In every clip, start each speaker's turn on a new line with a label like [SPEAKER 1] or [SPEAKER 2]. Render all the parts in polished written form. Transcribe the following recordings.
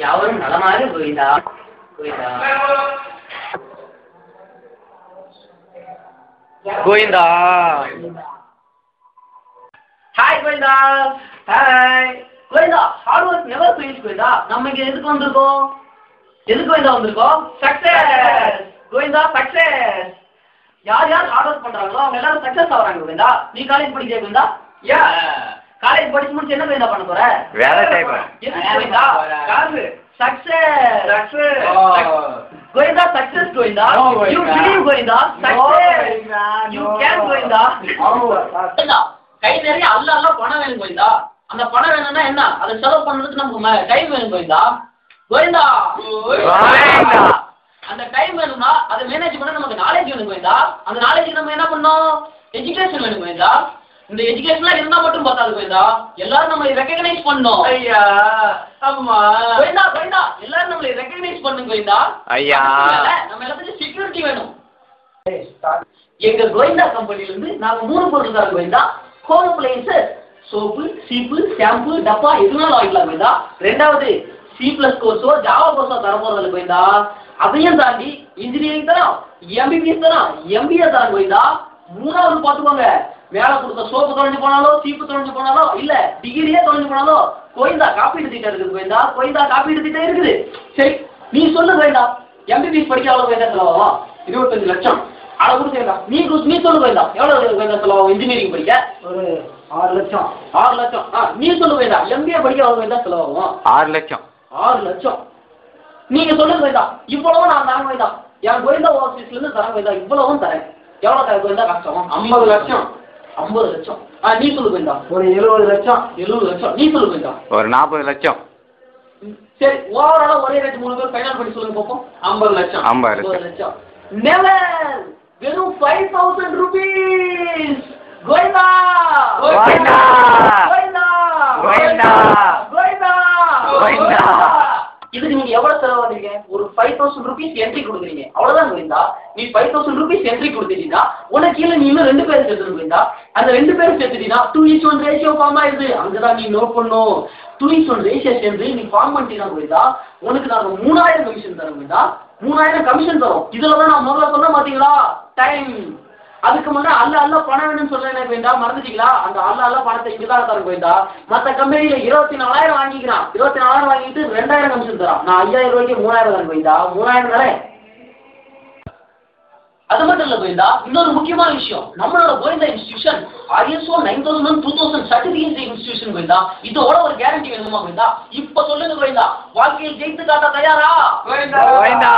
[SPEAKER 1] யாவரும் நலமாக Govinda Govinda Govinda. Hi Govinda. Hi Govinda. Hard work never fails Govinda. நம்ம இங்க எதுக்கு வந்திருக்கோம்? எதுக்கு கோவிந்தா வந்திருக்கோம்? Success Govinda, success. யார் யார் ஹார்ட் ஒர்க் பண்றாங்களோ அவங்க எல்லாரும் சக்சஸ் ஆகுறாங்க கோவிந்தா. நீ காலேஜ் படிக்கிறியா கோவிந்தா? யா. காலேஜ் படிச்சு முடிச்சு என்ன கோவிந்தா பண்ண போற?
[SPEAKER 2] வேலை டைப்.
[SPEAKER 1] எதுக்கு கோவிந்தா? காசு. Success. Success. Govinda, success Govinda. You believe Govinda. Success. You can Govinda. Govinda, கை நிறைய அல்ல பணம் வேணும் கோவிந்தா. அந்த பணம் வேணும்னா என்ன? அதை செலவு பண்றதுக்கு நமக்கு டைம் வேணும் கோவிந்தா. கோவிந்தா, அந்த டைம் வேணும்னா அதை மேனேஜ் பண்ண நமக்கு நாலேஜ் வேணும் கோவிந்தா. அந்த நாலேஜ் நம்ம என்ன பண்ணோம்? எஜுகேஷன் வேணும் கோவிந்தா. இந்த எஜுகேஷன்லாம் இருந்தா மட்டும் பார்த்தாது கோவிந்தா. எல்லாரும் நம்மளை ரெகக்னைஸ் பண்ணணும். ஐயா ஆமா கோவிந்தா. கோவிந்தா, எல்லாரும் நம்மளை ரெகக்னைஸ் பண்ணணும் கோவிந்தா. ஐயா நம்ம எல்லாத்துக்கும் செக்யூரிட்டி வேணும். எங்க கோவிந்தா கம்பெனில இருந்து நாங்க 3 பொருள் தரோம் கோவிந்தா. ஹோம் அப்ளையன்சஸ், சோப்பு, சீப்பு, ஷாம்பு, டப்பா எதுனாலும் வாங்கிக்கலாம் கோவிந்தா. ரெண்டாவது C+ கோர்ஸோ ஜாவா கோர்ஸோ தர போறதில்ல கோவிந்தா. அதையும் தாண்டி இன்ஜினியரிங் தரோம், MBBS தரோம், MBA தரோம் கோவிந்தா. மூணாவது பார்த்துக்கோங்க, வேலை கொடுத்த சோப்பு தொலைஞ்சு போனாலோ, சீப்பு தொலைஞ்சு போனாலோ, இல்ல டிகிரியே தொலைஞ்சு போனாலோ கோவிந்தா காப்பீடு திட்டம் இருக்குது கோவிந்தா. கோவிந்தா காப்பீடு திட்டம் இருக்குது. சரி நீ சொல்லு கோவிந்தா, MBBS படிக்க எவ்வளவு கோவிந்தா செலவாகும்? 25 லட்சம். அதை கொடுத்தா நீ சொல்லு கோவிந்தா, எவ்வளவு கோவிந்தா செலவாகும் இன்ஜினியரிங் படிக்க? ஒரு 6 லட்சம். 6 லட்சம். நீ சொல்லு கோவிந்தா, MBA படிக்க எவ்வளவு கோவிந்தா செலவாகும்?
[SPEAKER 2] 6 லட்சம்.
[SPEAKER 1] 6 லட்சம். நீங்க சொல்லுங்க கோவிந்தா. இவ்வளவும் நான் தரேன் கோவிந்தா. என் கோவிந்தா ஆஃபீஸ்ல இருந்து தரேன் கோவிந்தா. இவ்வளவும் தரேன். எவ்வளவு தர கோவிந்தா கஷ்டம்? 50 லட்சம். 50 லட்சம். நீ சொல்லு கோவிந்தா. ஒரு 70 லட்சம். 70 லட்சம். நீ சொல்லு கோவிந்தா. ஒரு 40 லட்சம். சரி ஓவராலா ஒரே ரேட் 3 பேர் ஃபைனல் பண்ணி சொல்லுங்க பாப்போம். 50 லட்சம். 50 லட்சம். நெவர். வெறும் 5000 ரூபீஸ். கோவிந்தா கோவிந்தா கோவிந்தா கோவிந்தா கோவிந்தா கோவிந்தா. இதுக்கு நீங்க எவ்வளவு செலவாடுறீங்க? ஒரு 5000 ரூபீஸ் என்ட்ரி கொடுக்குறீங்க, அவ்வளவுதான் கோவிந்தா. நீ 5000 ரூபீஸ் என்ட்ரி கொடுத்துட்டீங்கன்னா உனக்கு கீழே நீ இன்னும் 2 பேரும் சேர்த்துடும் கோவிந்தா. அந்த 2 பேரும் சேர்த்துட்டீங்கன்னா 2:1 ரேஷியோ ஃபார்ம் ஆயிடுது. அங்கதான் நீ நோட் பண்ணும். 2:1 ரேஷியோ சேர்ந்து நீ ஃபார்ம் பண்ணிட்டீங்கன்னா கோவிந்தா உனக்கு நாங்க 3000 கமிஷன் தரோம் கோவிந்தா. 3000 கமிஷன் தரோம். இதுலதான் நான் முதல்ல சொன்ன பாத்தீங்களா டைம். அதுக்கு முன்னாடி அல்ல பணம் வேணும்னு சொல்றேன் கோவிந்தா, மறந்துட்டீங்களா? அந்த அல்ல பணத்தை இங்கதான் தரும் கோவிந்தா. மற்ற கம்பெனியில 24,000 வாங்கிக்கிறான். 24,000 வாங்கிட்டு 2000 கமிஷன் தரான். நான் 5000 ரூபாய்க்கு 3000 தரேன் கோவிந்தா. 3000 தரேன். அது மட்டும் இல்ல கோவிந்தா, இன்னொரு முக்கியமான விஷயம், நம்மளோட Govinda institution ISO 9000 2000 certificate institution Govinda. இதோட ஒரு கேரண்டி வேணுமா கோவிந்தா? இப்ப சொல்லுங்க கோவிந்தா, வாழ்க்கையில் ஜெயித்து காட்ட தயாரா? கோவிந்தா கோவிந்தா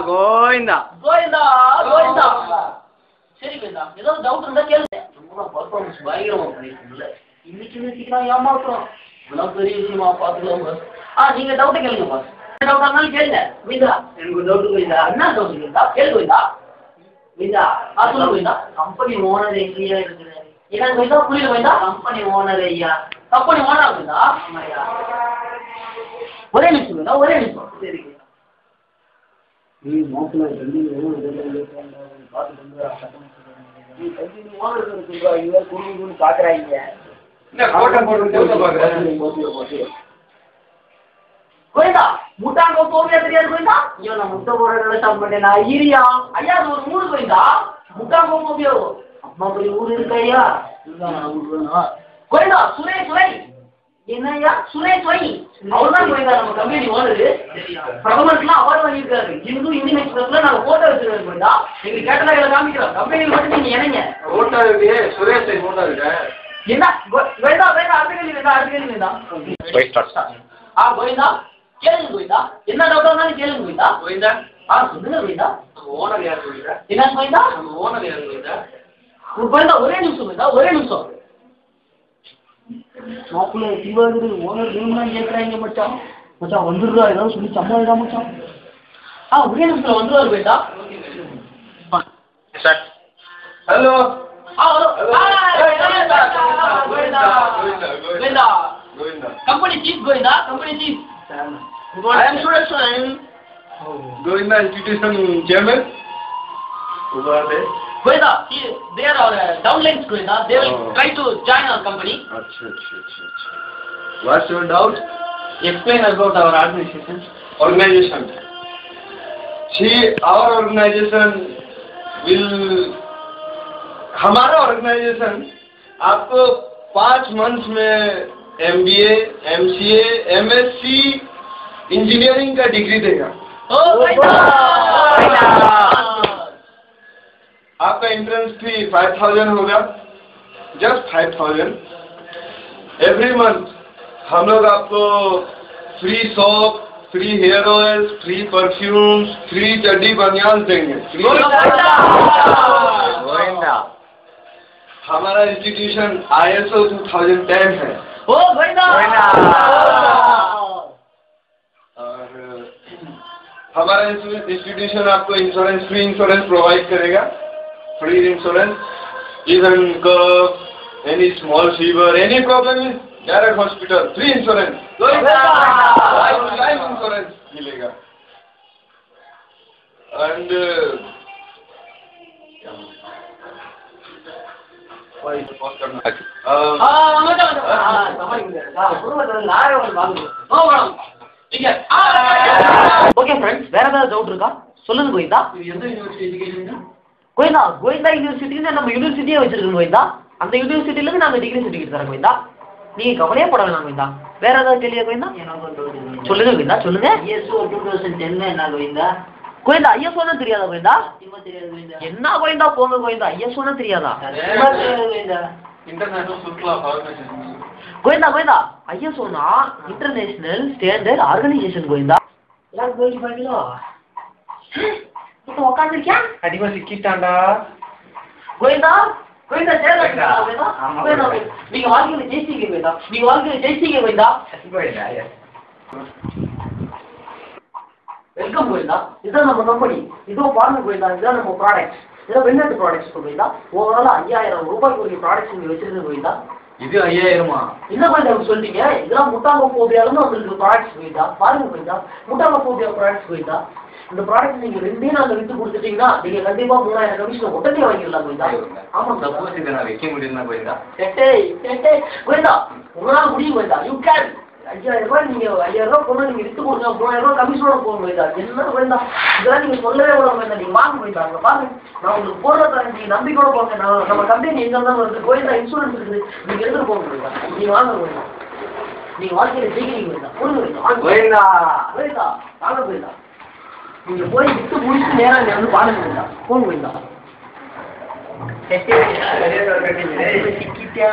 [SPEAKER 1] கோவிந்தா கோவிந்தா கோவிந்தா. சரி கோவிந்தா, ஏதாவது டவுட் இருந்தா கேளுங்க. நம்ம பர்ஃபார்மன்ஸ் பயங்கரமா பண்ணிருக்கோம்ல, இன்னைக்கு சீக்கிரம் ஏமாத்துறோம். இவ்வளவு பெரிய விஷயமா பாத்துக்கலாம். நீங்க டவுட் கேளுங்க பாஸ். டவுட் இருந்தாலும் கேளுங்க கோவிந்தா. எனக்கு டவுட் கோவிந்தா. என்ன டவுட் கோவிந்தா? கேளு கோவிந்தா. கோவிந்தா சொல்லுங்க கோவிந்தா. கம்பெனி ஓனர் எங்கேயா இருக்கிறாரு? என்ன கோவிந்தா புரியல கோவிந்தா? கம்பெனி ஓனர் ஐயா. Company owner Govinda? ஆமாய்யா. ஒரே நிமிஷம் கோவிந்தா, ஒரே நிமிஷம். சரி மாப்பிள்ள பாக்குறாங்க. கோவிந்தா முட்டாங்க போவியா தெரியாது கோவிந்தா? ஐயோ நான் முட்டை போடுறத ஸ்டார்ட் பண்ணேன். நான் ஈரியா ஐயா, அது ஒரு ஊரு கோவிந்தா. முட்டாங்க போவியோ அம்மா பெரிய ஊர் இருக்கு ஐயா. கோவிந்தா சுரே என்னையா சுரேஸ்வரி அவர்தான் கோவிந்தா நம்ம கம்பெனி ஓனரு. பிரதமருக்குலாம் அவார்டு வாங்கியிருக்காரு. இந்தியன் எக்ஸ்பிரஸ்ல நாங்க போட்டோ வச்சிருக்கோம் கோவிந்தா. எங்க கேட்டலாக காமிக்கிறோம். கம்பெனியில் மட்டும் நீங்க இணைங்க. ஓட்டா இருக்கு சுரேஷ் ஓட்டா இருக்கு. என்ன கோவிந்தா அடுத்த கேள்வி வேண்டா. கோவிந்தா கேளுங்க கோவிந்தா. என்ன டவுட் இருந்தாலும் கேளுங்க கோவிந்தா. கோவிந்தா சொல்லுங்க கோவிந்தா. ஓனர் யாரு கோவிந்தா? என்ன கோவிந்தா? நம்ம ஓனர் யாரு கோவிந்தா? கோவிந்தா ஒரே நிமிஷம் கோவிந்தா, ஒரே நிமிஷம். மாப்பிள்ள சிவாஜி ஓனர் வேணும்னா கேட்கறாங்க மச்சான். மச்சான் வந்துடுறா ஏதாவது சொல்லி சம்பாதிடா மச்சான். ஒரே நிமிஷத்துல வந்துருவாரு Govinda.
[SPEAKER 2] Sir
[SPEAKER 1] hello Govinda company chief Govinda, company chief. I am Suresh.
[SPEAKER 3] Govinda institution chairman. Who are they?
[SPEAKER 1] Govinda, they are our downlines, Govinda. They will try to join our company.
[SPEAKER 2] अच्छा. What's your doubt?
[SPEAKER 1] Explain about our organization.
[SPEAKER 2] Organization. See, our organization will. हमारा organization आपको 5 months में MBA, MCA, MSc engineering का degree देगा. आपका entrance fee 5,000 होगा, just 5,000. Every month हम लोग आपको free soap, free hair oil, free perfumes, free चड्डी बनियान देंगे. हमारा इंस्टीट्यूशन ISO 2010 है. और हमारा इंस्टीट्यूशन आपको इंश्योरेंस, फ्री इंश्योरेंस प्रोवाइड करेगा. Free insurance, even curve, any small fever, any problem is direct hospital, free insurance. Life insurance मिलेगा. एंड
[SPEAKER 1] ஓகே ஃப்ரெண்ட்ஸ், வேற ஏதாவது டவுட் இருக்கா? சொல்லுங்க கோவிந்தா. எந்த யூனிவர்சிட்டி எஜுகேஷன்? கோவிந்தா யூனிவர்சிட்டின்னு நம்ம யூனிவர்சிட்டியே வச்சிருக்கோம் கோவிந்தா. அந்த யூனிவர்சிட்டில இருந்து நாங்க டிகிரி சர்டிஃபிகேட் தரோம் கோவிந்தா. நீங்க கவலையே பட வேணாம் கோவிந்தா. வேற ஏதாவது கேள்வியா கோவிந்தா? சொல்லுங்க கோவிந்தா, சொல்லுங்க. ISO 2010 என்ன கோவிந்தா? ஐஎஸ்ஓனா தெரியாதா கோவிந்தா? என்ன கோவிந்தா போங்க கோவிந்தா, ஐஎஸ்ஓனா தெரியாதா?
[SPEAKER 2] இன்டர்நேஷனல் சுற்றுலா ஆர்கனைசேஷன்.
[SPEAKER 1] கோவிந்தா ஐஎஸ்ஓனா இன்டர்நேஷனல் ஸ்டாண்டர்ட் ஆர்கனைசேஷன் கோவிந்தா. எல்லாரும் கோவிந்தா பாத்தீங்களா? இப்போ உட்கார்ந்திருக்கியா?
[SPEAKER 2] அடிமா சிக்கிட்டான்டா.
[SPEAKER 1] கோவிந்தா சேரா கோவிந்தா. நீங்க வாழ்க்கையில ஜெயிச்சீங்க கோவிந்தா. வெல்கம் கோவிந்தா. இதுதான் நம்ம கம்பெனி. இதுவும் பாருங்க கோவிந்தா, இதுதான் நம்ம ப்ராடக்ட். இதெல்லாம் வெளிநாட்டு ப்ராடக்ட்ஸ் கோவிந்தா. ஓவரால் 5,000 ரூபாய்க்கு ப்ராடக்ட்ஸ் நீங்க வச்சிருக்கீங்க கோவிந்தா.
[SPEAKER 2] இது 5,000மா?
[SPEAKER 1] என்ன கோவிந்தா சொல்றீங்க? இதெல்லாம் முட்டாங்கோபியாலும் உங்களுக்கு ப்ராடக்ட்ஸ் கோவிந்தா. பாருங்க கோவிந்தா, முட்டாங்கோபியா ப்ராடக்ட்ஸ் கோவிந்தா. இந்த ப்ராடக்ட் நீங்க 2 நாள்ல வித்து கொடுத்துட்டீங்கன்னா நீங்க கண்டிப்பா 3,000 கமிஷன் உடனே வாங்கிடலாம் கோவிந்தா. ஆமா
[SPEAKER 2] சப்போஸ் இதை நான் வைக்க முடியும்னா கோவிந்தா?
[SPEAKER 1] கோவிந்தா உங்களால முடியும் கோவிந்தா. You can. 5,000 ரூபாய் நீங்க 5,000 ரூபாய் கொண்டு நீங்க வித்து கொடுங்க. 3,000 ரூபாய் கமிஷனோட போகும் கோவிந்தா. என்ன கோவிந்தா இதெல்லாம் நீங்க சொல்லவே கூட கோவிந்தா. நீங்க வாங்க கோவிந்தா. பாருங்க, நான் உங்களுக்கு போடுற தரேன், நீங்க நம்பிக்கையோட போங்க. நம்ம கம்பெனி எங்க இருந்தாலும் வருது கோவிந்தா. இன்சூரன்ஸ் இருக்குது, நீங்க எடுத்துட்டு போங்க கோவிந்தா. நீங்க வாங்க கோவிந்தா. நீங்க வாழ்க்கையில ஜெயிக்கிறீங்க கோவிந்தா. கொடுங்க கோவிந்தா. வாங்க கோவிந்தா. நீங்க போய் விட்டு முடிச்சு நேரம் இங்க வந்து பாருங்க கோவிந்தா. போங்க கோவிந்தா. சிக்கிட்டா.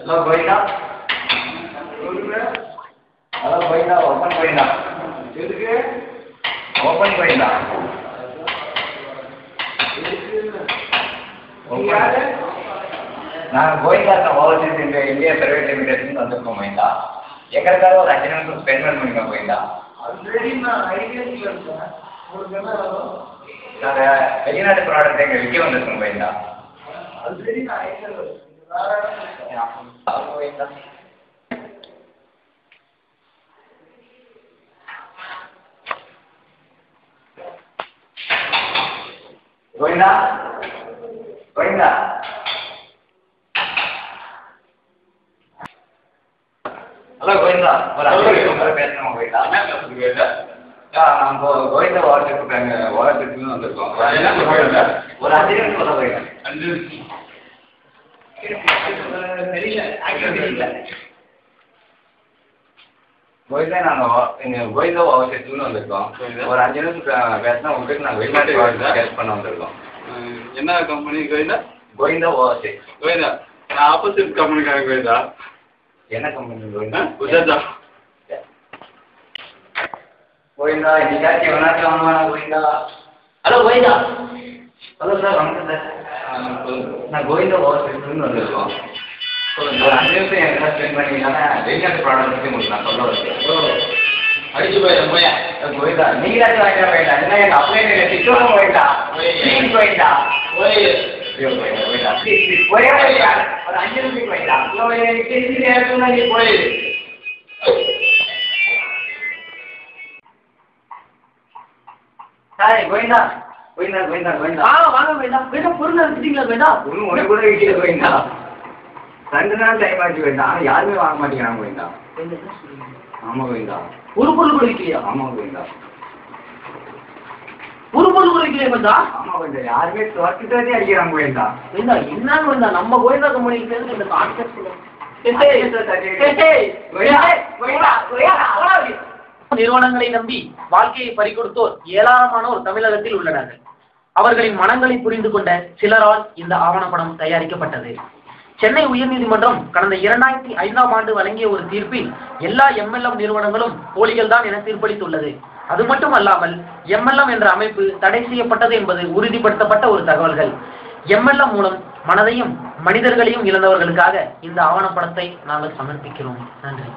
[SPEAKER 2] ஹலோ கோவிந்தா. ஓப்பன் கோவிந்தா. எதுக்கு ஓப்பன் கோவிந்தா? நாங்கள் கோவிந்தா ஓவர்சீஸ் இந்தியா பிரைவேட் லிமிடெட்னு வந்திருக்கோம் கோவிந்தா. எங்களுக்காக ஒரு 5 நிமிஷம் ஸ்பெண்ட் பண்ணுவீங்க கோவிந்தா. நாங்கள் வெளிநாட்டு ப்ராடக்ட் எங்கள் விற்க வந்திருக்கோம் கோவிந்தா. கோவிந்தா கோவிந்தா ஹலோ கோவிந்தா, ஒரு 5 நிமிஷம் பேசணும் கோவிந்தா. என்ன பேசுறது கோவிந்தா? நம்ம கோவிந்தா வாரத்துக்கு வந்திருக்கோம். ஒரு 5 நிமிஷம் சொல்ல கோவிந்தா. 5 நிமிஷம் தெரியல. கோவிந்தா நாங்கள் கோவிந்தா அவசியத்துக்குன்னு வந்திருக்கோம். ஒரு 5 நிமிஷம் பேசினா உங்களுக்கு நாங்கள் வெளிநாட்டு ஹெல்ப் பண்ண வந்திருக்கோம். என்ன கம்பெனி கோவிந்தா? கோவிந்தா ஓவர்சீஸ். கோவிந்தா நான் ஆப்போசிட் கம்பெனிக்காக கோவிந்தா. என்ன கம்பெனி கோவிந்தா? குஜராத்தா கோவிந்தா. இன்னைக்காச்சும் எவனாச்சும் வாங்குவானா கோவிந்தா?
[SPEAKER 1] ஹலோ கோவிந்தா.
[SPEAKER 2] ஹலோ சார், வணக்கம் சார். நான் கோவிந்தா ஓவர்சீஸ்ன்னு வந்திருக்கோம். ஒரு 5 நிமிஷம் என்கிட்ட ஸ்பெண்ட் பண்ணிங்கன்னா வெளிநாட்டு ப்ராடக்ட் பற்றி உங்களுக்கு நான் சொல்ல வரேன். அடிச்சு போயிடும் கோவிந்தா. நீங்களாச்சும் வாங்கிட்டா போயிட்டா. என்ன எங்கள் அப்ளை திட்டமும் போயிட்டா. போயிட்டா
[SPEAKER 3] ஒரு 5 நிமிஷம் போயிடா நீ போயிடு. கோவிந்தா கோவிந்தா கோவிந்தா கோவிந்தா
[SPEAKER 1] வாங்க கோவிந்தா. கோவிந்தா பொருள் வச்சுட்டீங்களா கோவிந்தா?
[SPEAKER 3] ஒன்று கூட வீட்டில் கோவிந்தா 2 நாள் டைம் ஆச்சு கோவிந்தா. ஆனால் யாருமே வாங்க மாட்டேங்கிறாங்க கோவிந்தா. ஆமாம் கோவிந்தா.
[SPEAKER 1] ஒரு பொருள் கூட வைக்கலையா?
[SPEAKER 3] ஆமாம் கோவிந்தா.
[SPEAKER 1] ஒரு பொருள் கூட வைக்கலையா கோவிந்தா?
[SPEAKER 3] ஆமாம் கோவிந்தா. யாருமே துவக்கிட்டே அடிக்கிறாங்க கோவிந்தா.
[SPEAKER 1] கோவிந்தா என்ன கோவிந்தா நம்ம கோவிந்தா கம்பெனிக்கு சேர்ந்து இந்த கான்செப்ட் நிறுவனங்களை நம்பி வாழ்க்கையை பறிகொடுத்தோர் ஏராளமானோர் தமிழகத்தில் உள்ளனர். அவர்களின் மனங்களை புரிந்து கொண்ட சிலரால் இந்த ஆவணப்படம் தயாரிக்கப்பட்டது. சென்னை உயர்நீதிமன்றம் கடந்த 2005ஆம் ஆண்டு வழங்கிய ஒரு தீர்ப்பில் எல்லா MLM நிறுவனங்களும் போலிகள் தான் என தீர்ப்பளித்துள்ளது. அது மட்டுமல்லாமல் MLM என்ற அமைப்பு தடை செய்யப்பட்டது என்பது உறுதிப்படுத்தப்பட்ட ஒரு தகவல்கள். MLM மூலம் மனதையும் மனிதர்களையும் இழந்தவர்களுக்காக இந்த ஆவணப்படத்தை நாங்கள் சமர்ப்பிக்கிறோம். நன்றி.